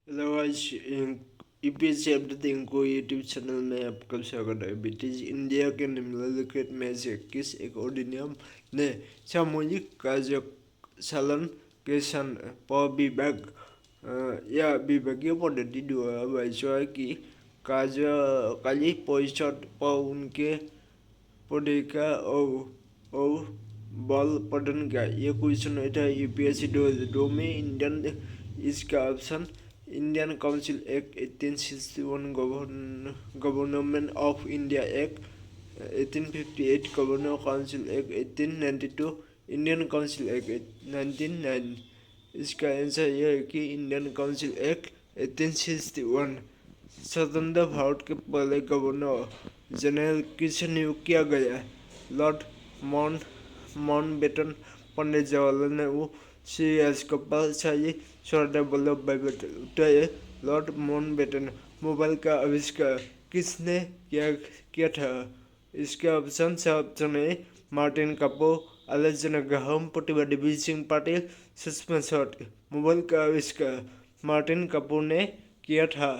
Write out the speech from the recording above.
Hello guys, UPSC update इनको YouTube channel में आपका स्वागत है। ब्रिटिश इंडिया के निम्नलिखित में से किस एक अधिनियम ने सामूहिक कार्यचालन के पर विभाग या विभागीय पद्धति द्वारा वायसराय की कार्यकारी परिषद पर उनके पदाधिकार और बल प्रदान किया? ये क्वेश्चन था यूपीएससी 2002 में। इसका option Indian council act 1861, government of India act 1858, governor council act 1892, Indian council act 1909। इसका आंसर यह है कि इंडियन काउंसिल एक्ट 1861 स्वतंत्र भारत के पहले गवर्नर जनरल किसे नियुक्त किया गया? लॉर्ड माउंटबेटन, पंडित जवाहरलाल नेहरू, श्री राजगोपालाचारी, सरदार वल्लभ भाई पटेल। उत्तर है लॉर्ड माउंटबेटन। मोबाइल का आविष्कार किसने किया था? इसका ऑप्शन से ऑप्शन है Martin Kapoor, Alexander Graham, Pratibha Devi Singh Patil, Sushma Swaraj. Mobile का आविष्कार मार्टिन कपूर ने किया था।